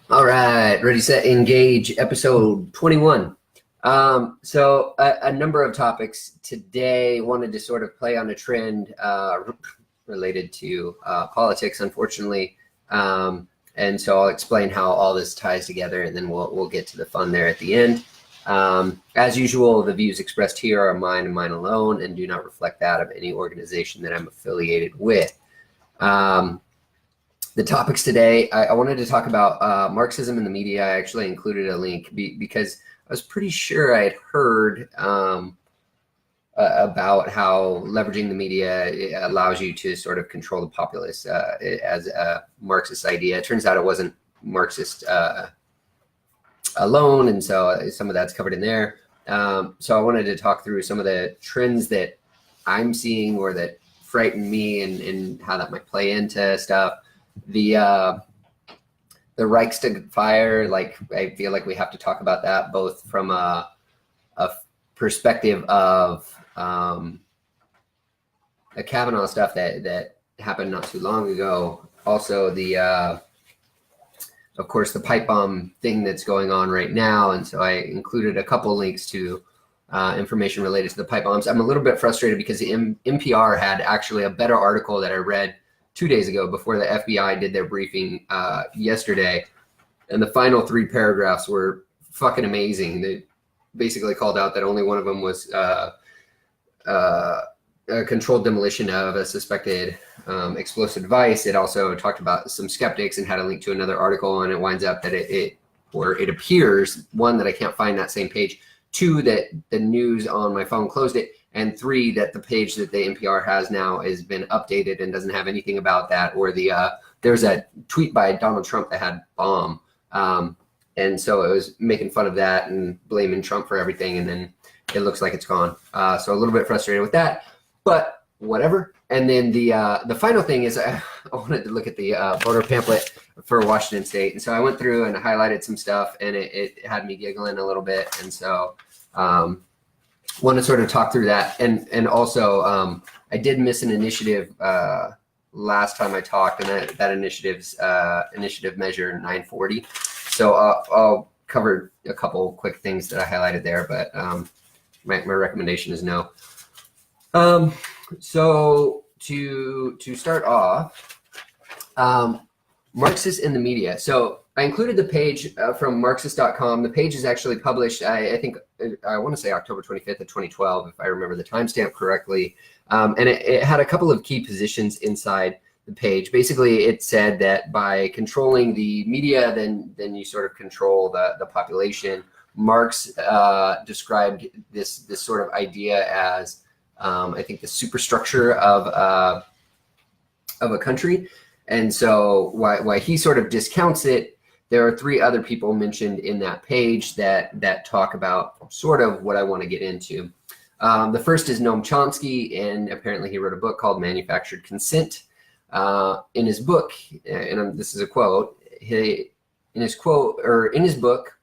All right, ready, set, engage, episode 21. So a number of topics today. Wanted to sort of play on a trend related to politics, unfortunately. And so I'll explain how all this ties together, and then we'll get to the fun there at the end. As usual, the views expressed here are mine and mine alone, and do not reflect that of any organization that I'm affiliated with. The topics today, I wanted to talk about Marxism in the media. I actually included a link because I was pretty sure I had heard about how leveraging the media allows you to sort of control the populace as a Marxist idea. It turns out it wasn't Marxist alone, and so some of that's covered in there. So I wanted to talk through some of the trends that I'm seeing or that frighten me and how that might play into stuff. The Reichstag fire, like I feel like we have to talk about that both from a perspective of a Kavanaugh stuff that happened not too long ago. Also the of course the pipe bomb thing that's going on right now, and so I included a couple links to information related to the pipe bombs. I'm a little bit frustrated because the NPR had actually a better article that I read 2 days ago before the FBI did their briefing yesterday. And the final 3 paragraphs were fucking amazing. They basically called out that only one of them was a controlled demolition of a suspected explosive device. It also talked about some skeptics and had a link to another article, and it winds up that it appears, 1, that I can't find that same page, 2, that the news on my phone closed it, and 3, that the page that the NPR has now has been updated and doesn't have anything about that. Or there's a tweet by Donald Trump that had bomb. And so it was making fun of that and blaming Trump for everything. And then it looks like it's gone. So a little bit frustrated with that, but whatever. And then the final thing is I wanted to look at the voter pamphlet for Washington State. And so I went through and highlighted some stuff, and it had me giggling a little bit. And so want to sort of talk through that. And also I did miss an initiative last time I talked, and that initiative's initiative measure 940. So I'll cover a couple quick things that I highlighted there, but my recommendation is no. So to start off, Marxists in the media. So I included the page from Marxist.com. The page is actually published, I think, I want to say October 25th of 2012, if I remember the timestamp correctly. And it had a couple of key positions inside the page. Basically, it said that by controlling the media, then you sort of control the population. Marx described this sort of idea as, I think, the superstructure of a country. And so why he sort of discounts it, there are 3 other people mentioned in that page that talk about sort of what I want to get into. The first is Noam Chomsky, and apparently he wrote a book called Manufactured Consent. In his book, and this is a quote, in his book,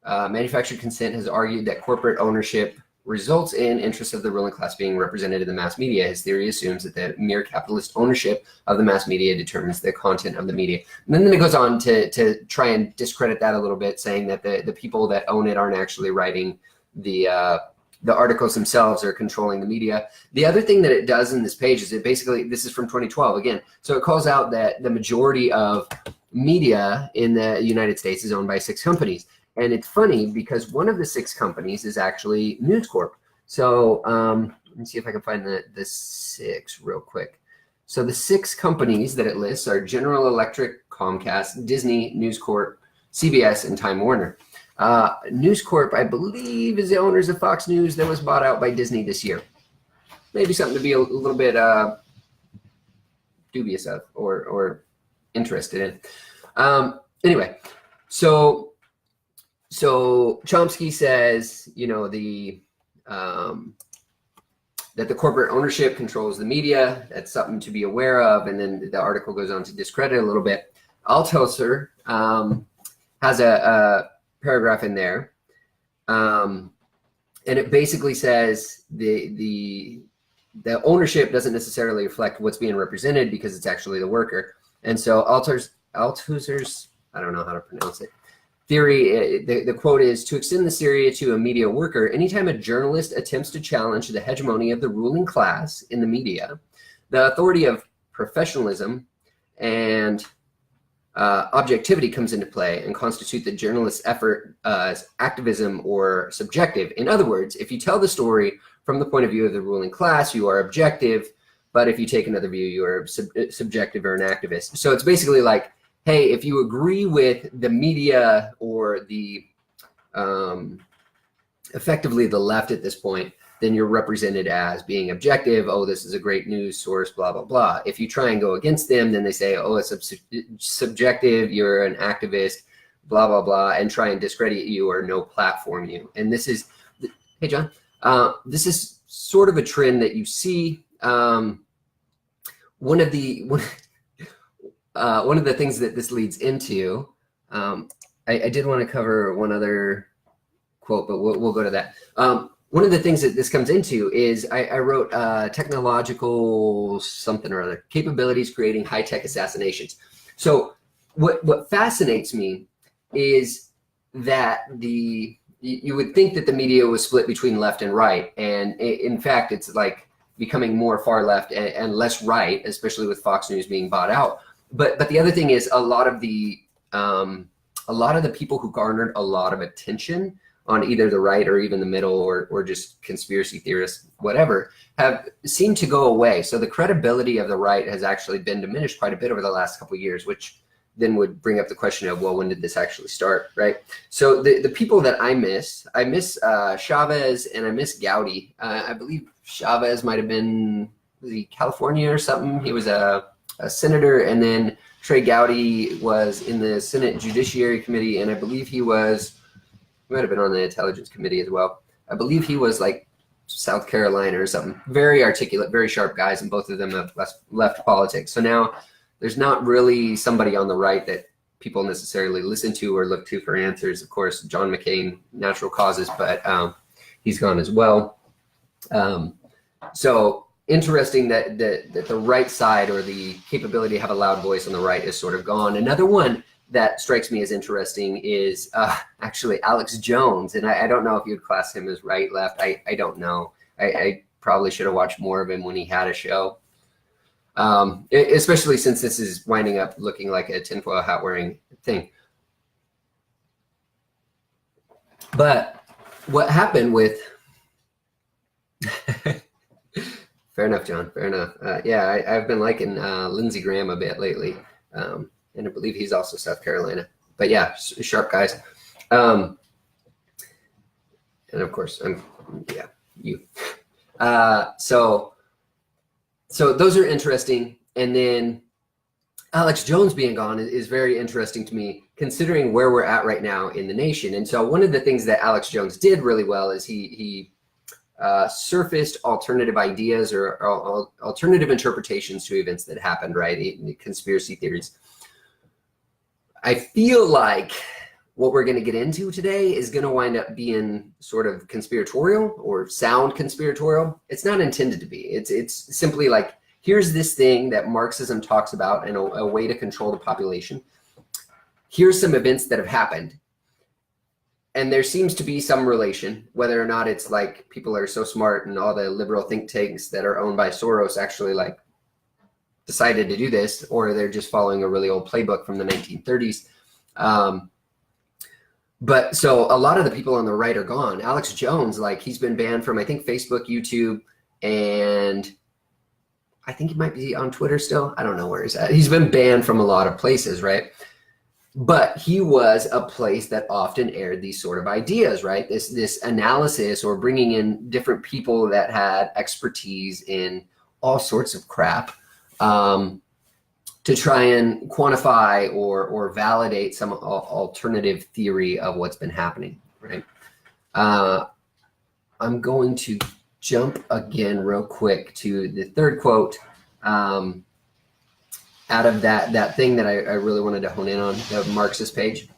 Manufactured Consent has argued that corporate ownership results in interests of the ruling class being represented in the mass media. His theory assumes that the mere capitalist ownership of the mass media determines the content of the media. And then it goes on to try and discredit that a little bit, saying that the people that own it aren't actually writing the articles themselves, or controlling the media. The other thing that it does in this page is it basically, this is from 2012 again, so it calls out that the majority of media in the United States is owned by 6 companies. And it's funny because one of the 6 companies is actually News Corp. So let me see if I can find the 6 real quick. So the 6 companies that it lists are General Electric, Comcast, Disney, News Corp, CBS, and Time Warner. News Corp, I believe, is the owners of Fox News that was bought out by Disney this year. Maybe something to be a little bit dubious of or interested in. Anyway, so Chomsky says, you know, that the corporate ownership controls the media. That's something to be aware of. And then the article goes on to discredit a little bit. Althusser has a paragraph in there, and it basically says the ownership doesn't necessarily reflect what's being represented because it's actually the worker. And so Althusser's I don't know how to pronounce it. Theory, the quote is, to extend the Syria to a media worker, anytime a journalist attempts to challenge the hegemony of the ruling class in the media, the authority of professionalism and objectivity comes into play and constitute the journalist's effort as activism or subjective. In other words, if you tell the story from the point of view of the ruling class, you are objective, but if you take another view, you are subjective or an activist. So it's basically like, hey, if you agree with the media or the effectively the left at this point, then you're represented as being objective. Oh, this is a great news source, blah, blah, blah. If you try and go against them, then they say, oh, it's subjective, you're an activist, blah, blah, blah, and try and discredit you or no platform you. And this is, hey, John, this is sort of a trend that you see. One of the things that this leads into, I did want to cover one other quote, but we'll go to that. One of the things that this comes into is I wrote technological something or other, capabilities creating high-tech assassinations. So what fascinates me is that you would think that the media was split between left and right. And in fact, it's like becoming more far left and less right, especially with Fox News being bought out. But the other thing is a lot of the people who garnered a lot of attention on either the right or even the middle or just conspiracy theorists, whatever, have seemed to go away. So the credibility of the right has actually been diminished quite a bit over the last couple of years, which then would bring up the question of, well, when did this actually start, right? So the people that I miss Chavez and I miss Gowdy. I believe Chavez might have been, was he California or something? He was a senator, and then Trey Gowdy was in the Senate Judiciary Committee, and I believe he might have been on the Intelligence Committee as well. I believe he was like South Carolina or something. Very articulate, very sharp guys, and both of them have left politics. So now there's not really somebody on the right that people necessarily listen to or look to for answers. Of course, John McCain, natural causes, but he's gone as well. So interesting that the right side or the capability to have a loud voice on the right is sort of gone. Another one that strikes me as interesting is actually Alex Jones. And I don't know if you'd class him as right, left. I don't know. I probably should have watched more of him when he had a show. Especially since this is winding up looking like a tinfoil hat wearing thing. But what happened with... Fair enough, John. Fair enough. Yeah, I've been liking Lindsey Graham a bit lately. And I believe he's also South Carolina. But yeah, sharp guys. And of course, you. So those are interesting. And then Alex Jones being gone is very interesting to me, considering where we're at right now in the nation. And so one of the things that Alex Jones did really well is he surfaced alternative ideas or alternative interpretations to events that happened, right? Conspiracy theories. I feel like what we're going to get into today is going to wind up being sort of conspiratorial or sound conspiratorial. It's not intended to be. It's simply like, here's this thing that Marxism talks about and a way to control the population. Here's some events that have happened. And there seems to be some relation, whether or not it's like people are so smart and all the liberal think tanks that are owned by Soros actually like decided to do this, or they're just following a really old playbook from the 1930s. But so a lot of the people on the right are gone. Alex Jones, like he's been banned from, I think, Facebook, YouTube, and I think he might be on Twitter still. I don't know where he's at. He's been banned from a lot of places, right? But he was a place that often aired these sort of ideas, right? This analysis or bringing in different people that had expertise in all sorts of crap to try and quantify or validate some alternative theory of what's been happening, right? I'm going to jump again real quick to the third quote out of that thing that I really wanted to hone in on, the Marxist page,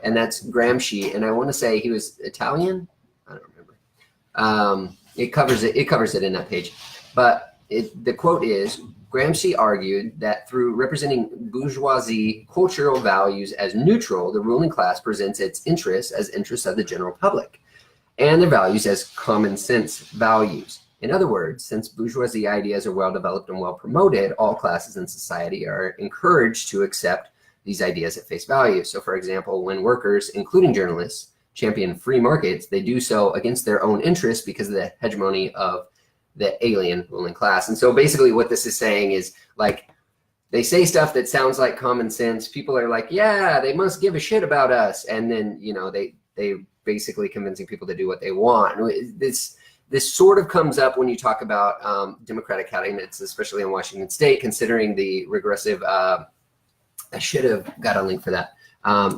and that's Gramsci. And I want to say he was Italian. I don't remember. It covers it in that page. But the quote is, Gramsci argued that through representing bourgeoisie cultural values as neutral, the ruling class presents its interests as interests of the general public, and their values as common sense values. In other words, since bourgeoisie ideas are well developed and well promoted, all classes in society are encouraged to accept these ideas at face value. So for example, when workers, including journalists, champion free markets, they do so against their own interests because of the hegemony of the alien ruling class. And so basically what this is saying is, like, they say stuff that sounds like common sense. People are like, yeah, they must give a shit about us. And then, you know, they basically convincing people to do what they want. This sort of comes up when you talk about Democratic candidates, especially in Washington State, considering the regressive, I should have got a link for that.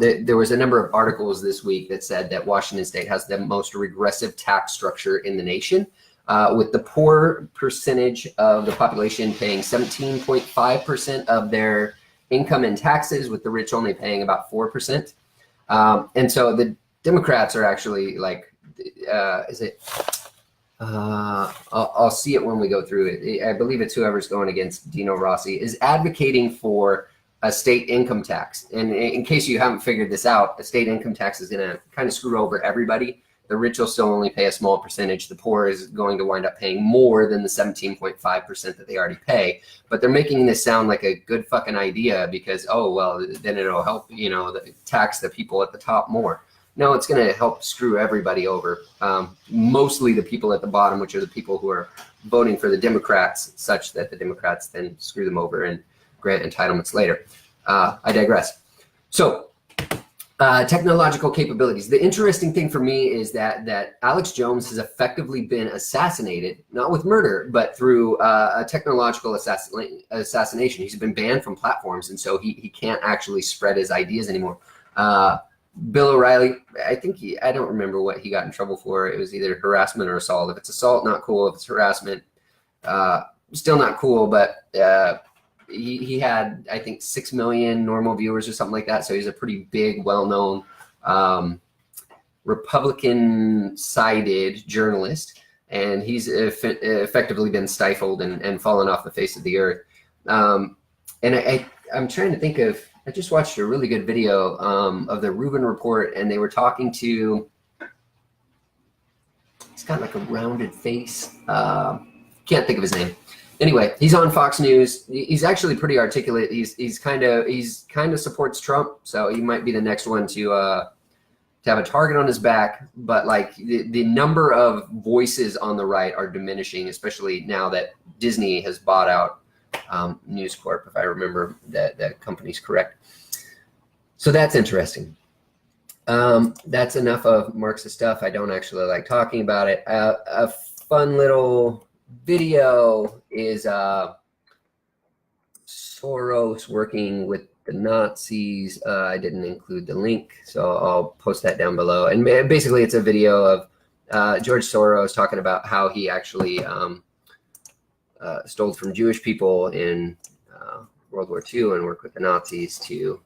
There was a number of articles this week that said that Washington State has the most regressive tax structure in the nation, with the poor percentage of the population paying 17.5% of their income in taxes, with the rich only paying about 4%. And so the Democrats are actually like, I'll see it when we go through it. I believe it's whoever's going against Dino Rossi is advocating for a state income tax. And in case you haven't figured this out, a state income tax is going to kind of screw over everybody. The rich will still only pay a small percentage. The poor is going to wind up paying more than the 17.5% that they already pay. But they're making this sound like a good fucking idea because, oh, well, then it'll help, you know, tax the people at the top more. No, it's going to help screw everybody over. Mostly the people at the bottom, which are the people who are voting for the Democrats, such that the Democrats then screw them over and grant entitlements later. I digress. So technological capabilities. The interesting thing for me is that Alex Jones has effectively been assassinated, not with murder, but through a technological assassination. He's been banned from platforms, and so he can't actually spread his ideas anymore. Bill O'Reilly, I don't remember what he got in trouble for. It was either harassment or assault. If it's assault, not cool. If it's harassment, still not cool, but he had, I think, 6 million normal viewers or something like that. So he's a pretty big, well-known Republican-sided journalist, and he's effectively been stifled and fallen off the face of the earth. And I'm trying to think of, I just watched a really good video of the Rubin Report, and they were talking to, he's got like a rounded face. Can't think of his name. Anyway, he's on Fox News. He's actually pretty articulate. He's kind of supports Trump, so he might be the next one to have a target on his back. But like the number of voices on the right are diminishing, especially now that Disney has bought out News Corp, if I remember that company's correct. So that's interesting. That's enough of Marxist stuff. I don't actually like talking about it. A fun little video is Soros working with the Nazis. I didn't include the link, so I'll post that down below. And basically it's a video of George Soros talking about how he actually stole from Jewish people in World War II and worked with the Nazis to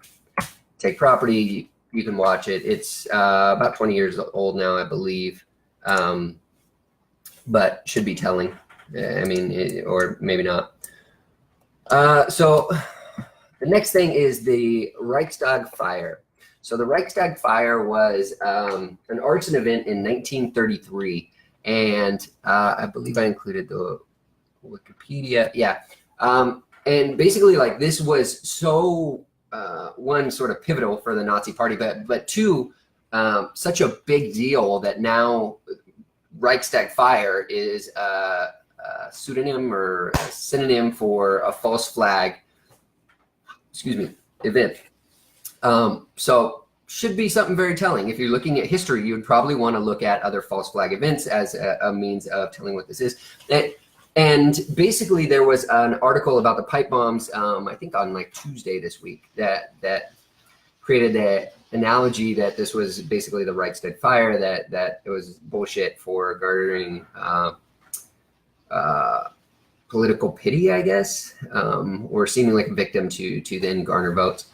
take property. You can watch it. It's about 20 years old now, I believe, but should be telling. I mean, or maybe not. So the next thing is the Reichstag fire. So the Reichstag fire was an arson event in 1933, and I believe I included the Wikipedia. Yeah. And basically, like, this was so one, sort of pivotal for the Nazi party, but two, such a big deal that now Reichstag fire is a pseudonym or a synonym for a false flag, event. So should be something very telling. If you're looking at history, you would probably want to look at other false flag events as a means of telling what this is. And basically there was an article about the pipe bombs, I think on like Tuesday this week, that created the analogy that this was basically the Reichstag fire, that it was bullshit for garnering political pity, I guess, or seeming like a victim to then garner votes.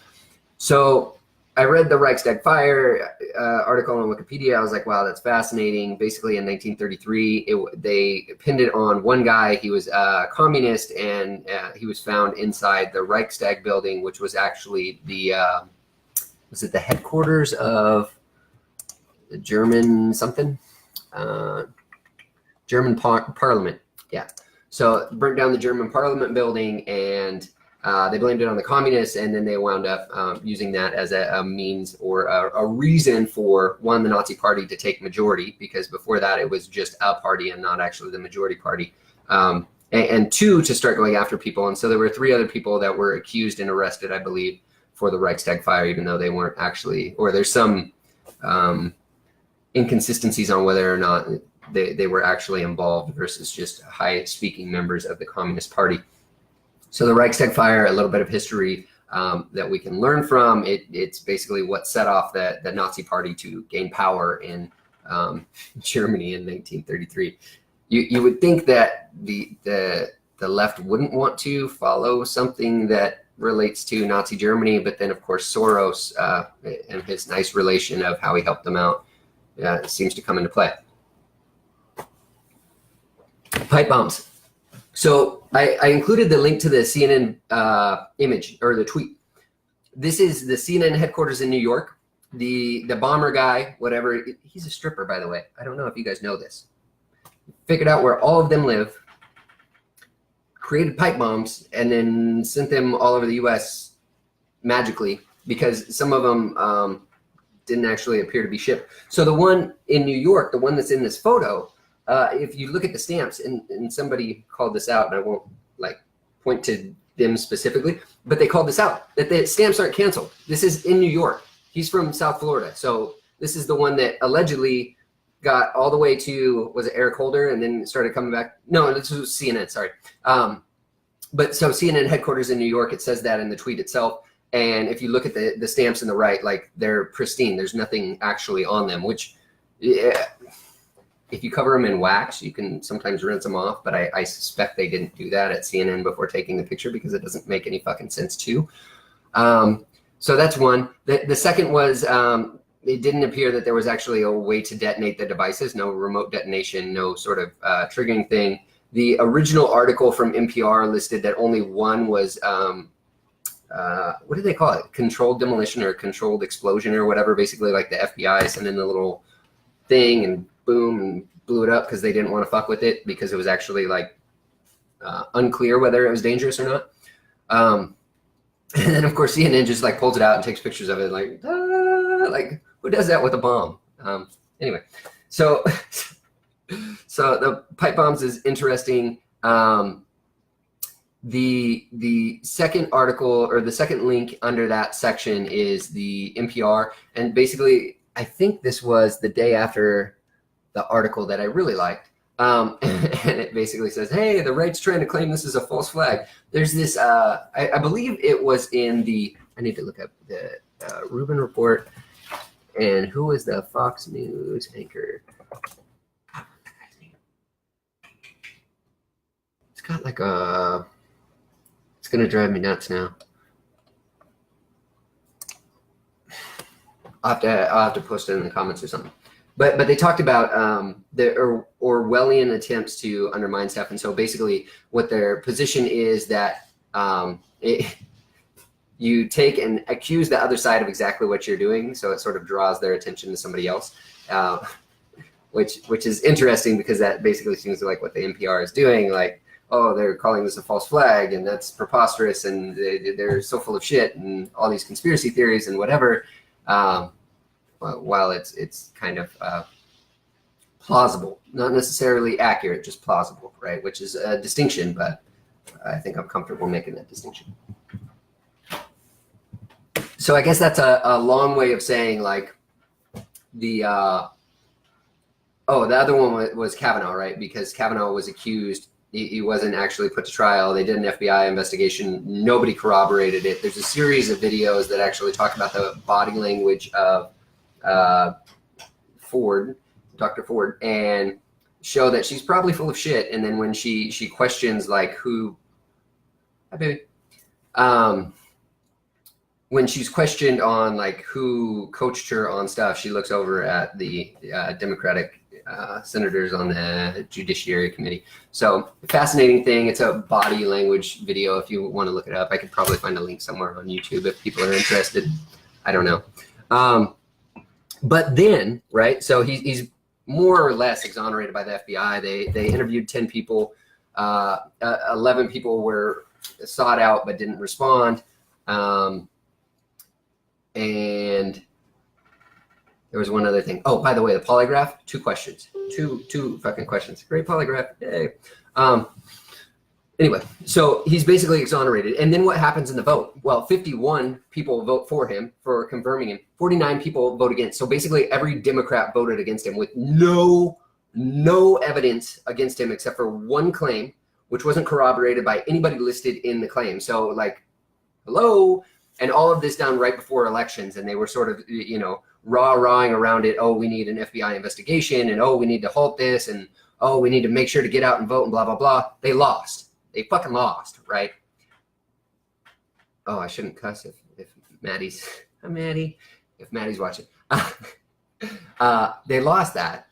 So I read the Reichstag fire article on Wikipedia. I was like, wow, that's fascinating. Basically, in 1933, they pinned it on one guy. He was a communist, and he was found inside the Reichstag building, which was actually the the headquarters of the German something, German Parliament. Yeah. So burnt down the German Parliament building, and they blamed it on the communists, and then they wound up using that as a means or a reason for, one, the Nazi Party to take majority, because before that it was just a party and not actually the majority party, and two, to start going after people. And so there were 3 other people that were accused and arrested, I believe, for the Reichstag fire, even though they weren't actually, or there's some inconsistencies on whether or not they were actually involved versus just high-speaking members of the Communist Party. So the Reichstag fire, a little bit of history that we can learn from. It's basically what set off the Nazi Party to gain power in Germany in 1933. You would think that the left wouldn't want to follow something that relates to Nazi Germany, but then of course Soros and his nice relation of how he helped them out seems to come into play. Pipe bombs. So I included the link to the CNN image, or the tweet. This is the CNN headquarters in New York. The bomber guy, whatever, he's a stripper, by the way. I don't know if you guys know this. Figured out where all of them live, created pipe bombs, and then sent them all over the US magically, because some of them didn't actually appear to be shipped. So the one in New York, the one that's in this photo, if you look at the stamps, and somebody called this out, and I won't like point to them specifically, but they called this out, that the stamps aren't canceled. This is in New York. He's from South Florida. So this is the one that allegedly got all the way to, was it Eric Holder, and then started coming back? No, this was CNN, sorry. But so CNN headquarters in New York, it says that in the tweet itself. And if you look at the stamps in the right, like they're pristine. There's nothing actually on them, which, yeah, if you cover them in wax, you can sometimes rinse them off, but I suspect they didn't do that at CNN before taking the picture, because it doesn't make any fucking sense too. So that's one. The second was, it didn't appear that there was actually a way to detonate the devices, no remote detonation, no sort of triggering thing. The original article from NPR listed that only one was, what do they call it? Controlled demolition or controlled explosion or whatever. Basically like the FBI sent in the little thing and boom, and blew it up because they didn't want to fuck with it, because it was actually like unclear whether it was dangerous or not. And then of course CNN just like pulls it out and takes pictures of it, like who does that with a bomb? Anyway, so the pipe bombs is interesting. The second article, or the second link under that section, is the NPR, and basically I think this was the day after the article that I really liked. And it basically says, hey, the right's trying to claim this is a false flag. There's this, I believe it was in the, I need to look up the Rubin Report, and who was the Fox News anchor? It's got like a, it's going to drive me nuts now. I'll have to post it in the comments or something. But they talked about the Orwellian attempts to undermine stuff. And so basically what their position is that you take and accuse the other side of exactly what you're doing. So it sort of draws their attention to somebody else, which is interesting, because that basically seems like what the NPR is doing. Like, oh, they're calling this a false flag, and that's preposterous, and they're so full of shit, and all these conspiracy theories and whatever. While it's kind of plausible, not necessarily accurate, just plausible, right? Which is a distinction, but I think I'm comfortable making that distinction. So I guess that's a long way of saying, like, the other one was Kavanaugh, right? Because Kavanaugh was accused. He wasn't actually put to trial. They did an FBI investigation. Nobody corroborated it. There's a series of videos that actually talk about the body language of Dr. Ford, and show that she's probably full of shit. And then when she questions, like, who, hi baby, when she's questioned on like who coached her on stuff, she looks over at the Democratic senators on the Judiciary Committee. So fascinating thing. It's a body language video. If you want to look it up, I could probably find a link somewhere on YouTube if people are interested. I don't know. But then, right, so he's more or less exonerated by the FBI. They interviewed 10 people. 11 people were sought out but didn't respond. And there was one other thing. Oh, by the way, the polygraph, 2 questions. Two fucking questions. Great polygraph. Yay. Anyway, so he's basically exonerated. And then what happens in the vote? Well, 51 people vote for him, for confirming him. 49 people vote against. So basically every Democrat voted against him with no evidence against him except for one claim, which wasn't corroborated by anybody listed in the claim. So like, hello? And all of this done right before elections. And they were sort of, you know, rah-rahing around it. Oh, we need an FBI investigation. And oh, we need to halt this. And oh, we need to make sure to get out and vote and blah, blah, blah. They lost. They fucking lost, right? Oh, I shouldn't cuss if Maddie's, hi Maddie, if Maddie's watching. They lost that.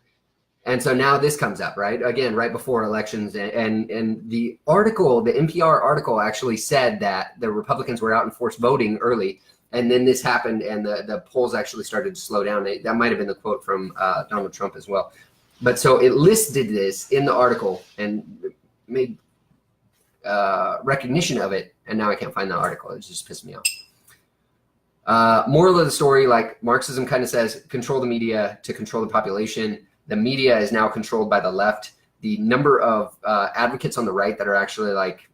And so now this comes up, right? Again, right before elections. And the article, the NPR article actually said that the Republicans were out in forced voting early. And then this happened and the polls actually started to slow down. That might've been the quote from Donald Trump as well. But so it listed this in the article and made recognition of it, and now I can't find the article. It just pissed me off. Moral of the story, like Marxism kind of says, control the media to control the population. The media is now controlled by the left. The number of advocates on the right that are actually like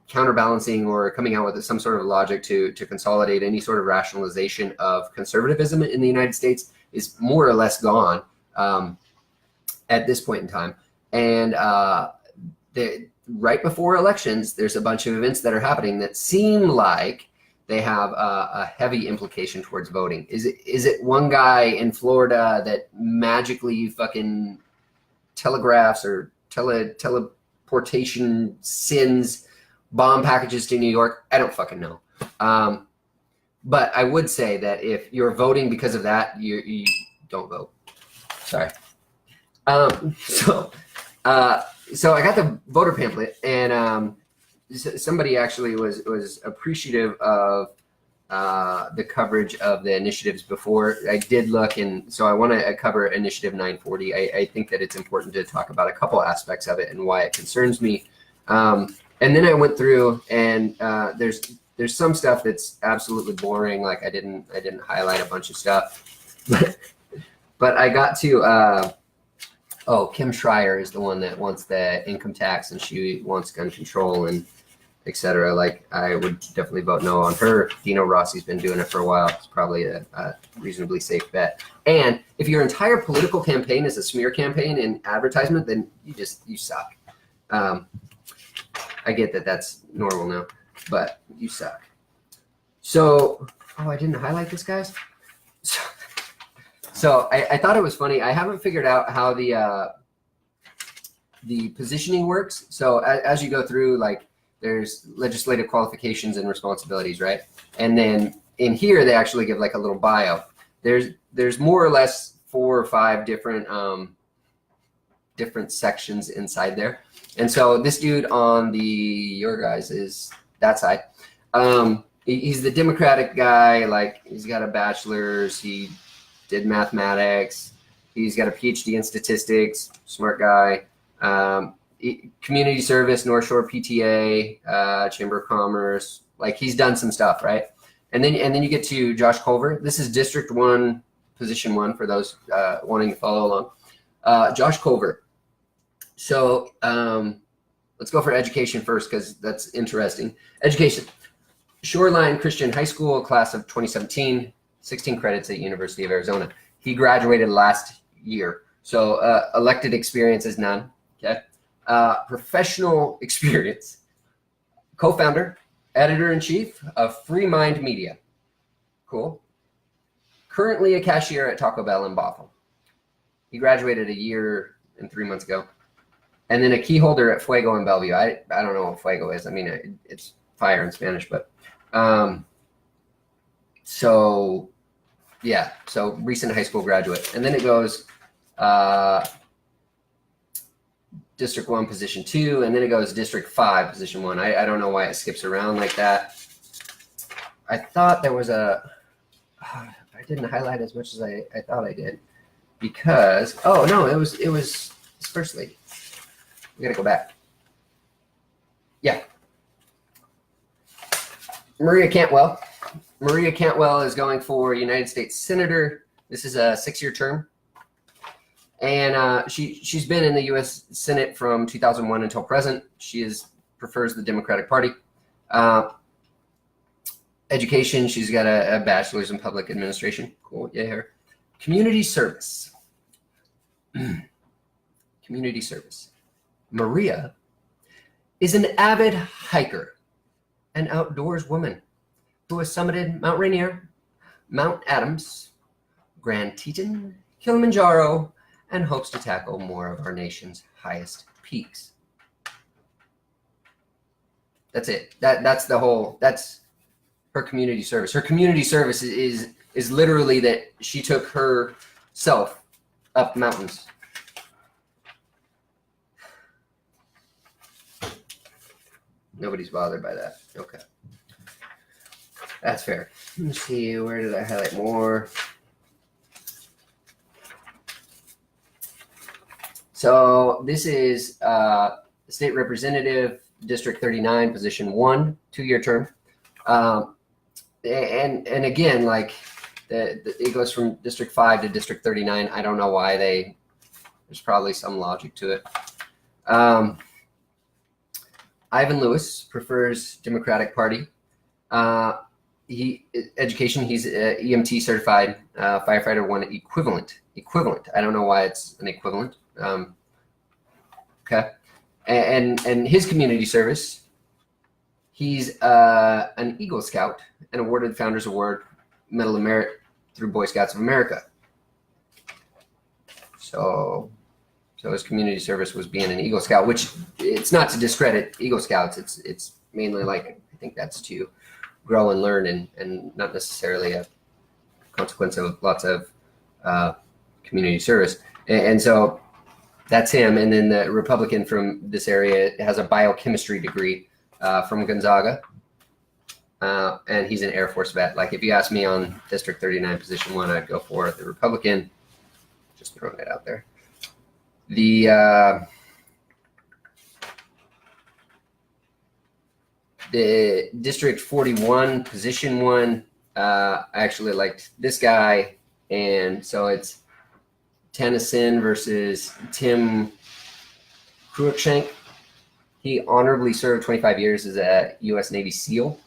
counterbalancing or coming out with some sort of logic to consolidate any sort of rationalization of conservatism in the United States is more or less gone at this point in time. And right before elections, there's a bunch of events that are happening that seem like they have a heavy implication towards voting. Is it one guy in Florida that magically fucking telegraphs or teleportation sends bomb packages to New York? I don't fucking know. But I would say that if you're voting because of that, you don't vote. Sorry. So I got the voter pamphlet, and somebody actually was appreciative of the coverage of the initiatives before. I did look, and so I want to cover Initiative 940. I think that it's important to talk about a couple aspects of it and why it concerns me. And then I went through, and there's some stuff that's absolutely boring. Like I didn't highlight a bunch of stuff, but I got to. Oh, Kim Schreier is the one that wants the income tax and she wants gun control and et cetera. Like I would definitely vote no on her. Dino Rossi's been doing it for a while. It's probably a reasonably safe bet. And if your entire political campaign is a smear campaign and advertisement, then you suck. I get that that's normal now, but you suck. So, oh, I didn't highlight this, guys. So I thought it was funny. I haven't figured out how the positioning works. So as you go through, like there's legislative qualifications and responsibilities, right? And then in here, they actually give like a little bio. There's more or less 4 or 5 different sections inside there. And so this dude on your guys is that side. He's the Democratic guy. Like he's got a bachelor's. He did mathematics. He's got a PhD in statistics. Smart guy. Community service, North Shore PTA, Chamber of Commerce. Like he's done some stuff, right? And then you get to Josh Culver. This is District 1, Position 1 for those wanting to follow along. Josh Culver. So let's go for education first because that's interesting. Education. Shoreline Christian High School, class of 2017. 16 credits at University of Arizona. He graduated last year. So elected experience is none, okay? Professional experience, co-founder, editor-in-chief of Free Mind Media. Cool. Currently a cashier at Taco Bell in Bothell. He graduated a year and 3 months ago. And then a key holder at Fuego in Bellevue. I don't know what Fuego is. I mean, it's fire in Spanish, but So yeah, so recent high school graduate. And then it goes District 1, Position 2, and then it goes District 5, Position 1. I don't know why it skips around like that. I thought there was a, I didn't highlight as much as I thought I did because, oh no, it was First Lady. We gotta go back. Yeah. Maria Cantwell. Maria Cantwell is going for United States Senator. This is a 6-year term. And she's been in the U.S. Senate from 2001 until present. She prefers the Democratic Party. Education, she's got a bachelor's in public administration. Cool, yeah, her. Community service. Community service. Maria is an avid hiker, an outdoors woman who has summited Mount Rainier, Mount Adams, Grand Teton, Kilimanjaro, and hopes to tackle more of our nation's highest peaks. That's it. That's her community service. Her community service is literally that she took herself up mountains. Nobody's bothered by that. Okay. That's fair. Let me see, where did I highlight more? So this is State Representative, District 39, Position 1, 2-year term. And again, like it goes from District 5 to District 39. I don't know why there's probably some logic to it. Ivan Lewis prefers Democratic Party. Education, he's EMT certified, firefighter 1 equivalent. I don't know why it's an equivalent. Okay. And his community service, he's an Eagle Scout and awarded Founders Award Medal of Merit through Boy Scouts of America. So his community service was being an Eagle Scout, which it's not to discredit Eagle Scouts. It's mainly like, I think that's to grow and learn and not necessarily a consequence of lots of community service. And so that's him. And then the Republican from this area has a biochemistry degree from Gonzaga. And he's an Air Force vet. Like if you ask me on District 39, Position 1, I'd go for the Republican. Just throwing that out there. The District 41, Position 1, I actually liked this guy. And so it's Tennyson versus Tim Cruikshank. He honorably served 25 years as a U.S. Navy SEAL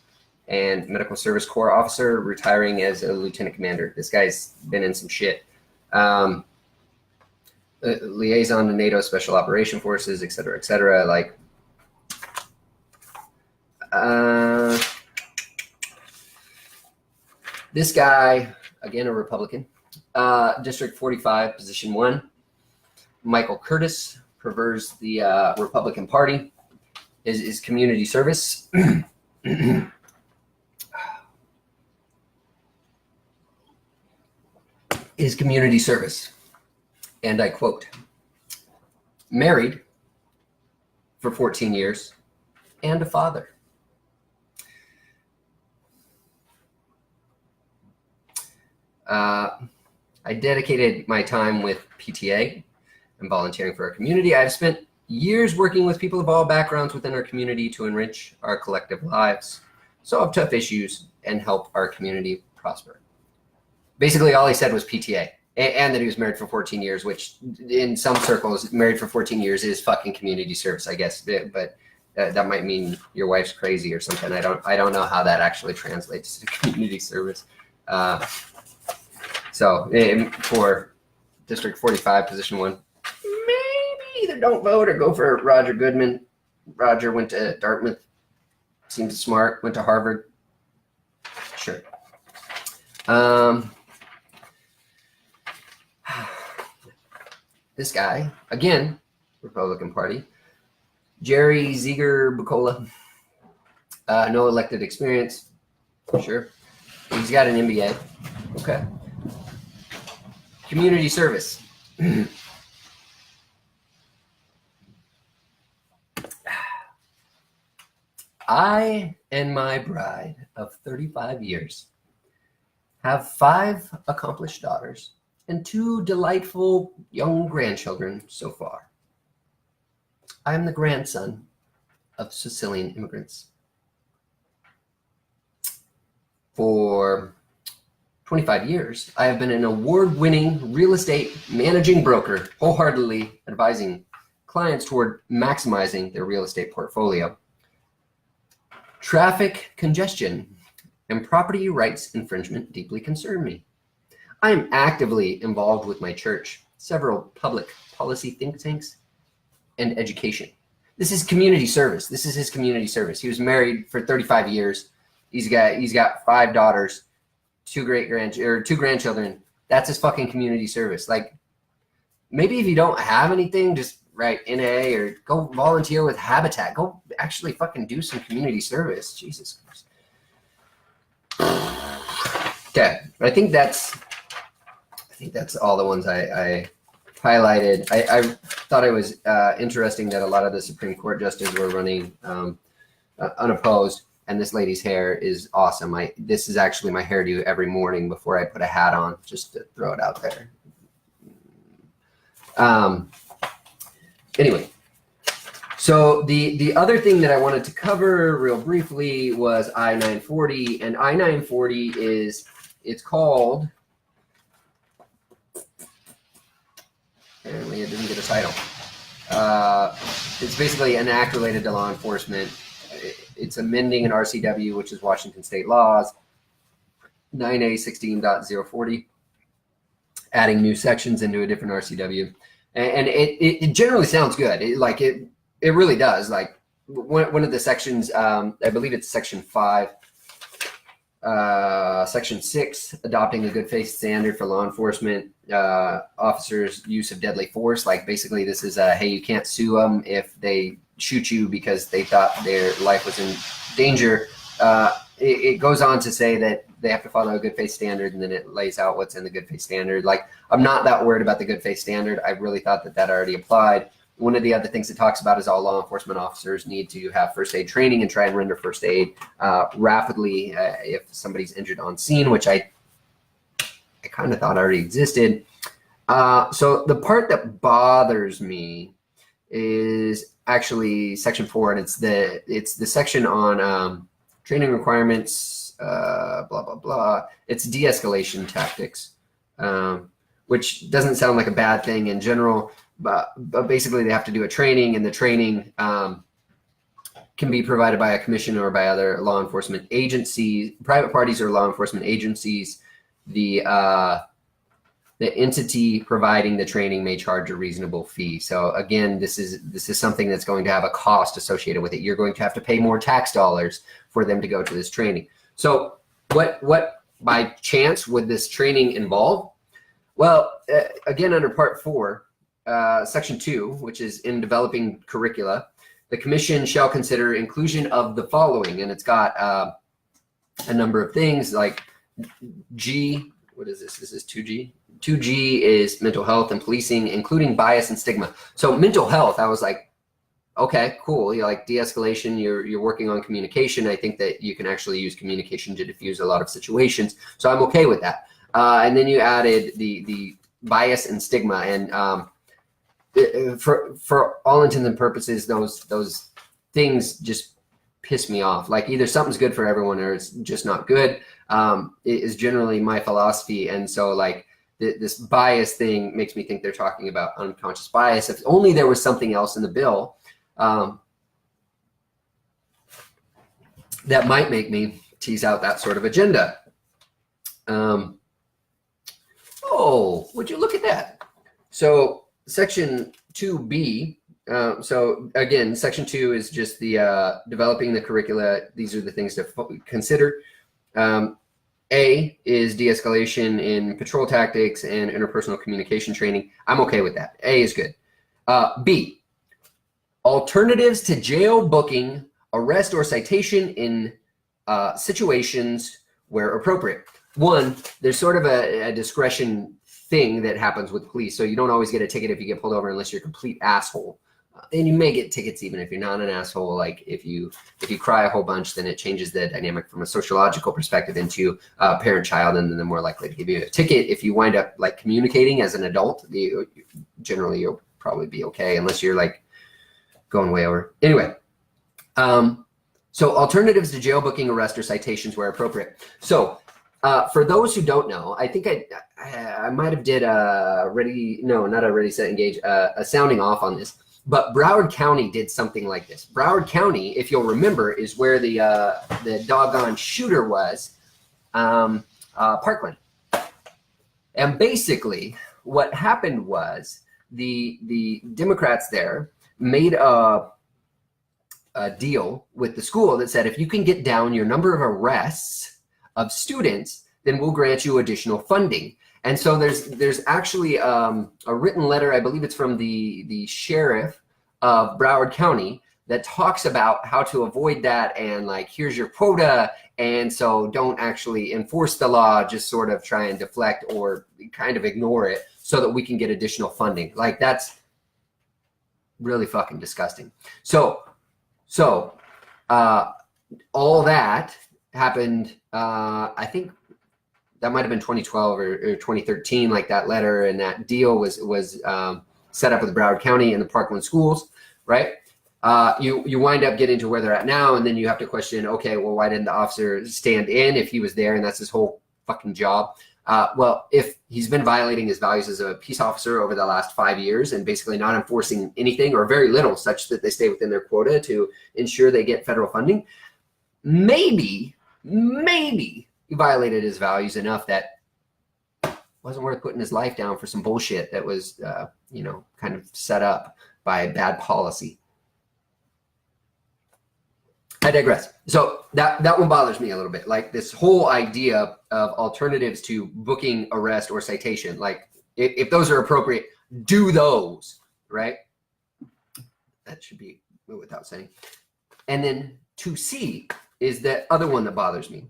and Medical Service Corps officer, retiring as a lieutenant commander. This guy's been in some shit. Liaison to NATO Special Operation Forces, et cetera, et cetera. Like, this guy, again, a Republican, District 45, Position 1, Michael Curtis, prefers the Republican Party, is community service. Is community service. And I quote, married for 14 years and a father. I dedicated my time with PTA and volunteering for our community. I've spent years working with people of all backgrounds within our community to enrich our collective lives, solve tough issues, and help our community prosper. Basically, all he said was PTA, and that he was married for 14 years, which in some circles, married for 14 years is fucking community service, I guess. But that might mean your wife's crazy or something. I don't know how that actually translates to community service. So for District 45, Position 1, maybe either don't vote or go for Roger Goodman. Roger went to Dartmouth, seems smart, went to Harvard. Sure. This guy, again, Republican Party, Jerry Ziegler Bucola, no elected experience, sure. He's got an MBA. Okay. Community service. I and my bride of 35 years have 5 accomplished daughters and 2 delightful young grandchildren so far. I am the grandson of Sicilian immigrants. For 25 years, I have been an award-winning real estate managing broker, wholeheartedly advising clients toward maximizing their real estate portfolio. Traffic congestion and property rights infringement deeply concern me. I am actively involved with my church, several public policy think tanks, and education. This is community service. This is his community service. He was married for 35 years. He's got 5 daughters, 2 grandchildren. That's his fucking community service. Like, maybe if you don't have anything, just write NA or go volunteer with Habitat. Go actually fucking do some community service. Jesus Christ. Okay, I think that's all the ones I highlighted. I thought it was interesting that a lot of the Supreme Court justices were running unopposed, and this lady's hair is awesome. This is actually my hairdo every morning before I put a hat on, just to throw it out there. Anyway, so the other thing that I wanted to cover real briefly was I-940, and I-940 it's called, apparently it didn't get a title. It's basically an act related to law enforcement. It's amending an RCW, which is Washington State laws, 9A16.040, adding new sections into a different RCW. And it generally sounds good. It really does. Like one of the sections, I believe it's section 5, section 6, adopting a good faith standard for law enforcement officers' use of deadly force. Like basically this is hey, you can't sue them if they shoot you because they thought their life was in danger. It goes on to say that they have to follow a good faith standard, and then it lays out what's in the good faith standard. Like, I'm not that worried about the good faith standard. I really thought that already applied. One of the other things it talks about is all law enforcement officers need to have first aid training and try and render first aid rapidly if somebody's injured on scene, which I kind of thought already existed. So the part that bothers me is actually section 4, and it's the section on training requirements, blah, blah, blah. It's de-escalation tactics, which doesn't sound like a bad thing in general, but basically they have to do a training, and the training can be provided by a commission or by other law enforcement agencies, private parties or law enforcement agencies. The entity providing the training may charge a reasonable fee. So again, this is something that's going to have a cost associated with it. You're going to have to pay more tax dollars for them to go to this training. So what by chance would this training involve? Well, again, under part 4, section 2, which is in developing curricula, the commission shall consider inclusion of the following, and it's got a number of things like G. What is this? This is 2G. 2G is mental health and policing, including bias and stigma. So mental health, I was like, okay, cool. You like de-escalation. You're working on communication. I think that you can actually use communication to diffuse a lot of situations. So I'm okay with that. And then you added the bias and stigma, and for all intents and purposes, those things just piss me off. Like either something's good for everyone or it's just not good. It is generally my philosophy, and so like this bias thing makes me think they're talking about unconscious bias. If only there was something else in the bill that might make me tease out that sort of agenda. Oh, would you look at that? So section 2B, so again, section 2 is just the developing the curricula. These are the things to consider. A is de-escalation in patrol tactics and interpersonal communication training. I'm okay with that. A is good. B, alternatives to jail booking, arrest, or citation in situations where appropriate. One, there's sort of a discretion thing that happens with police. So you don't always get a ticket if you get pulled over unless you're a complete asshole. And you may get tickets even if you're not an asshole. Like if you cry a whole bunch, then it changes the dynamic from a sociological perspective into parent-child, and then they're more likely to give you a ticket. If you wind up like communicating as an adult, generally you'll probably be okay unless you're like going way over. Anyway, so alternatives to jail booking, arrest, or citations where appropriate. So for those who don't know, I think I might have did a sounding off on this. But Broward County did something like this. Broward County, if you'll remember, is where the doggone shooter was, Parkland. And basically, what happened was the Democrats there made a deal with the school that said, if you can get down your number of arrests of students, then we'll grant you additional funding. And so there's actually a written letter, I believe it's from the sheriff of Broward County, that talks about how to avoid that, and like, here's your quota, and so don't actually enforce the law, just sort of try and deflect or kind of ignore it so that we can get additional funding. Like, that's really fucking disgusting. So all that happened, I think that might have been 2012 or 2013, like that letter and that deal was set up with Broward County and the Parkland schools, right? You wind up getting to where they're at now, and then you have to question, okay, well, why didn't the officer stand in if he was there and that's his whole fucking job? Well, if he's been violating his values as a peace officer over the last 5 years and basically not enforcing anything or very little such that they stay within their quota to ensure they get federal funding, maybe he violated his values enough that it wasn't worth putting his life down for some bullshit that was, kind of set up by bad policy. I digress. So that one bothers me a little bit. Like, this whole idea of alternatives to booking, arrest, or citation. Like, if those are appropriate, do those, right? That should be without saying. And then 2C is the other one that bothers me.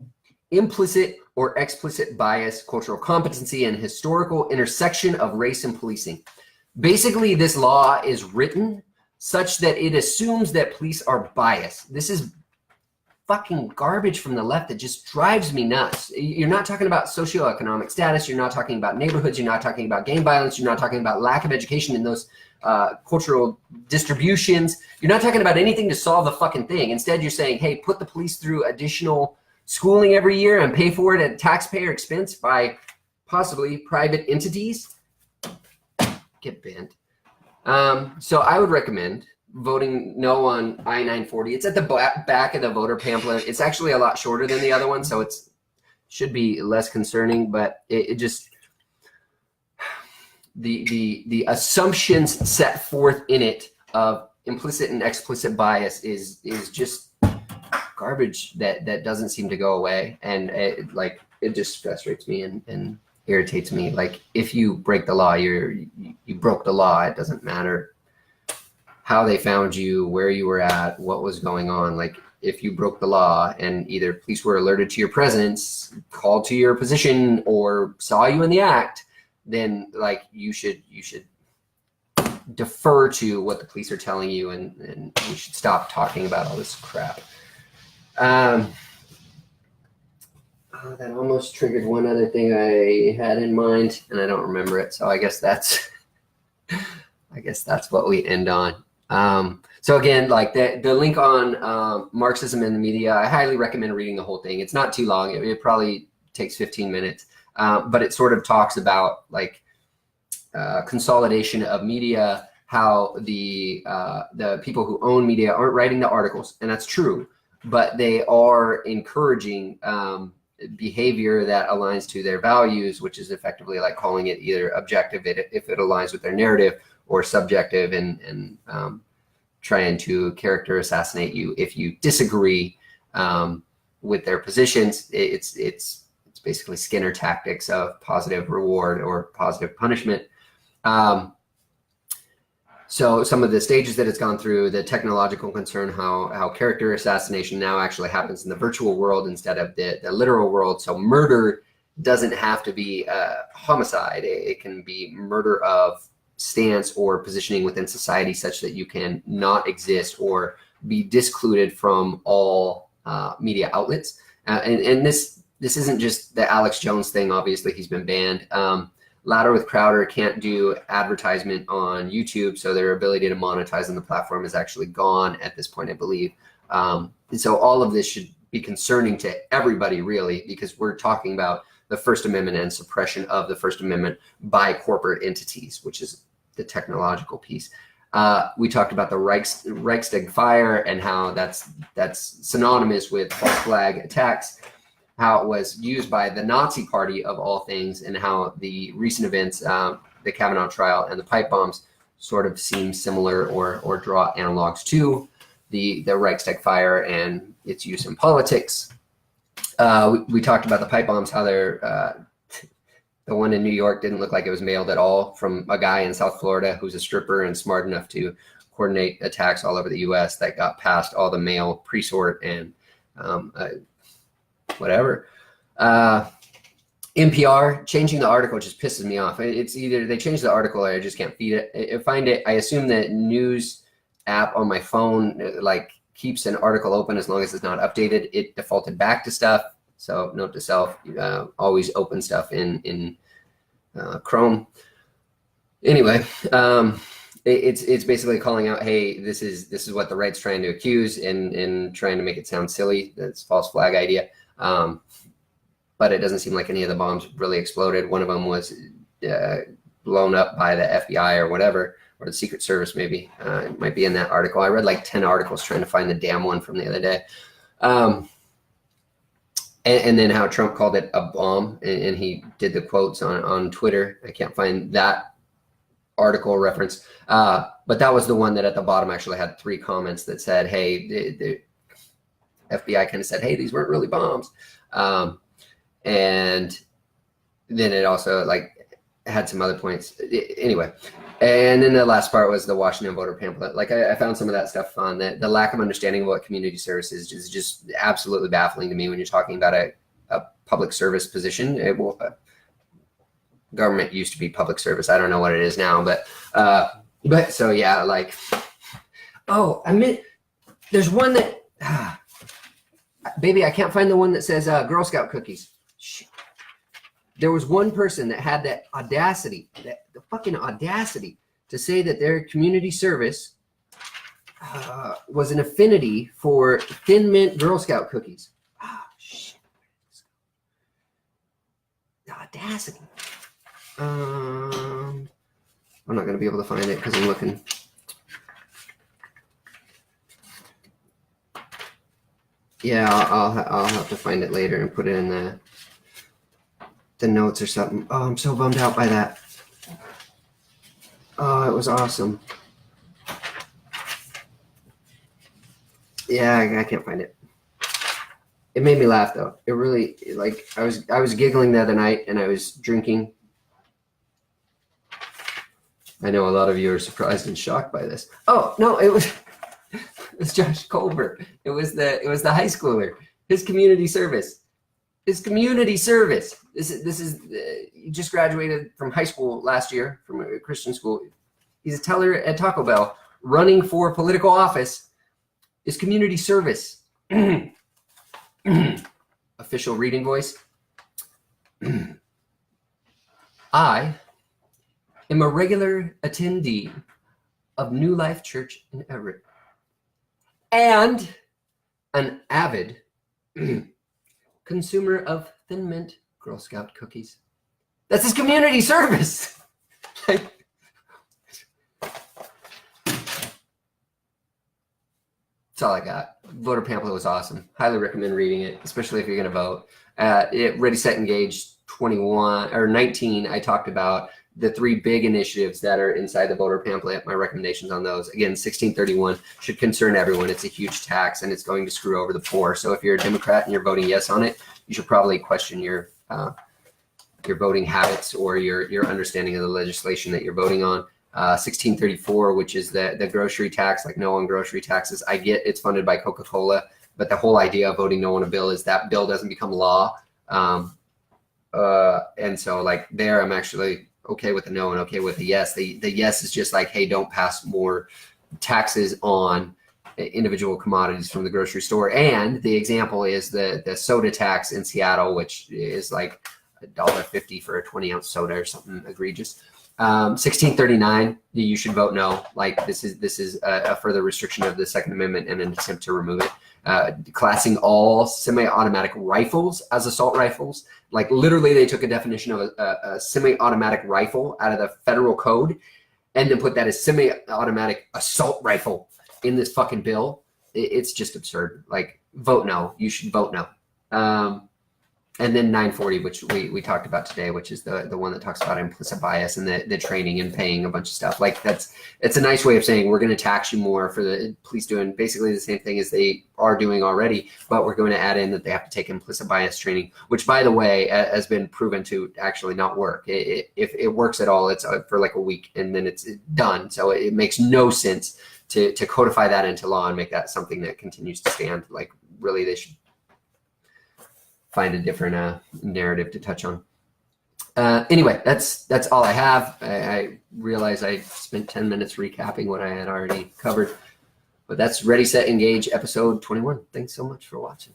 Implicit or explicit bias, cultural competency, and historical intersection of race and policing. Basically, this law is written such that it assumes that police are biased. This is fucking garbage from the left that just drives me nuts. You're not talking about socioeconomic status. You're not talking about neighborhoods. You're not talking about gang violence. You're not talking about lack of education in those cultural distributions. You're not talking about anything to solve the fucking thing. Instead, you're saying, hey, put the police through additional schooling every year and pay for it at taxpayer expense by possibly private entities. Get bent. So I would recommend voting no on I-940. It's at the back of the voter pamphlet. It's actually a lot shorter than the other one, so it's should be less concerning, but it just, the assumptions set forth in it of implicit and explicit bias is just garbage that doesn't seem to go away, and it just frustrates me and irritates me. Like, if you break the law, you broke the law. It doesn't matter how they found you, where you were at, what was going on. Like, if you broke the law and either police were alerted to your presence, called to your position, or saw you in the act, then like you should defer to what the police are telling you, and you should stop talking about all this crap. That almost triggered one other thing I had in mind, and I don't remember it. So I guess that's what we end on. So again, like the link on Marxism in the media, I highly recommend reading the whole thing. It's not too long. It probably takes 15 minutes, but it sort of talks about like consolidation of media, how the people who own media aren't writing the articles, and that's true, but they are encouraging behavior that aligns to their values, which is effectively like calling it either objective if it aligns with their narrative, or subjective and trying to character assassinate you if you disagree with their positions. It's basically Skinner tactics of positive reward or positive punishment. So some of the stages that it's gone through, the technological concern, how character assassination now actually happens in the virtual world instead of the literal world. So murder doesn't have to be homicide. It can be murder of stance or positioning within society such that you can not exist or be discluded from all media outlets. And this isn't just the Alex Jones thing. Obviously, he's been banned. Louder with Crowder can't do advertisement on YouTube, so their ability to monetize on the platform is actually gone at this point, I believe. And so all of this should be concerning to everybody, really, because we're talking about the First Amendment and suppression of the First Amendment by corporate entities, which is the technological piece. We talked about the Reichstag fire and how that's synonymous with false flag attacks, how it was used by the Nazi Party of all things, and how the recent events, the Kavanaugh trial and the pipe bombs, sort of seem similar or draw analogs to the Reichstag fire and its use in politics. We talked about the pipe bombs, how they're the one in New York didn't look like it was mailed at all from a guy in South Florida who's a stripper and smart enough to coordinate attacks all over the U.S. that got past all the mail pre-sort and whatever. NPR changing the article just pisses me off. It's either they change the article or I just can't feed it. I assume that news app on my phone like keeps an article open as long as it's not updated. It defaulted back to stuff. So note to self, always open stuff in Chrome. Anyway, it's basically calling out, hey, this is what the right's trying to accuse and trying to make it sound silly. That's false flag idea. But it doesn't seem like any of the bombs really exploded. One of them was blown up by the FBI or whatever, or the Secret Service maybe. It might be in that article. I read like 10 articles trying to find the damn one from the other day. And then how Trump called it a bomb, and he did the quotes on Twitter. I can't find that article reference. But that was the one that at the bottom actually had 3 comments that said, hey, the FBI kind of said, hey, these weren't really bombs. And then it also like had some other points. Anyway, and then the last part was the Washington voter pamphlet. Like I found some of that stuff fun. That the lack of understanding of what community service is just absolutely baffling to me when you're talking about a public service position. Government used to be public service. I don't know what it is now, but so yeah, like, oh, I meant there's one that, baby, I can't find the one that says Girl Scout cookies. Shit. There was one person that had that audacity, the fucking audacity to say that their community service was an affinity for Thin Mint Girl Scout cookies. Oh, shit. The audacity. I'm not going to be able to find it because I'm looking. Yeah, I'll have to find it later and put it in the notes or something. Oh, I'm so bummed out by that. Oh, it was awesome. Yeah, I can't find it. It made me laugh though. It really, like, I was giggling the other night and I was drinking. I know a lot of you are surprised and shocked by this. Oh no, it was Josh Colbert. It was the high schooler. His community service. This is he just graduated from high school last year from a Christian school. He's a teller at Taco Bell running for political office. Is community service. Official reading voice. I am a regular attendee of New Life Church in Everett and an avid consumer of Thin Mint Girl Scout cookies. That's his community service. Like, that's all I got. Voter pamphlet was awesome. Highly recommend reading it, especially if you're going to vote. Ready, Set, Engage 21 or 19, I talked about the 3 big initiatives that are inside the voter pamphlet, my recommendations on those. Again, 1631 should concern everyone. It's a huge tax and it's going to screw over the poor. So if you're a Democrat and you're voting yes on it, you should probably question your voting habits or your understanding of the legislation that you're voting on. 1634, which is the grocery tax, like no on grocery taxes. I get it's funded by Coca-Cola, but the whole idea of voting no on a bill is that bill doesn't become law. And so like there, I'm actually okay with the no and okay with the yes. The yes is just like, hey, don't pass more taxes on individual commodities from the grocery store. And the example is the soda tax in Seattle, which is like $1.50 for a 20-ounce soda or something egregious. 1639, you should vote no. Like this is a further restriction of the Second Amendment and an attempt to remove it. Classing all semi-automatic rifles as assault rifles. Like literally they took a definition of a semi-automatic rifle out of the federal code and then put that as semi-automatic assault rifle in this fucking bill. It's just absurd. Like vote no. You should vote no. And then 940, which we talked about today, which is the one that talks about implicit bias and the training and paying a bunch of stuff. Like it's a nice way of saying we're going to tax you more for the police doing basically the same thing as they are doing already, but we're going to add in that they have to take implicit bias training, which by the way has been proven to actually not work. If it works at all, it's for like a week and then it's done. So it makes no sense to codify that into law and make that something that continues to stand. Like really, they should find a different narrative to touch on. Anyway, that's all I have. I realize I spent 10 minutes recapping what I had already covered, but that's Ready, Set, Engage, episode 21. Thanks so much for watching.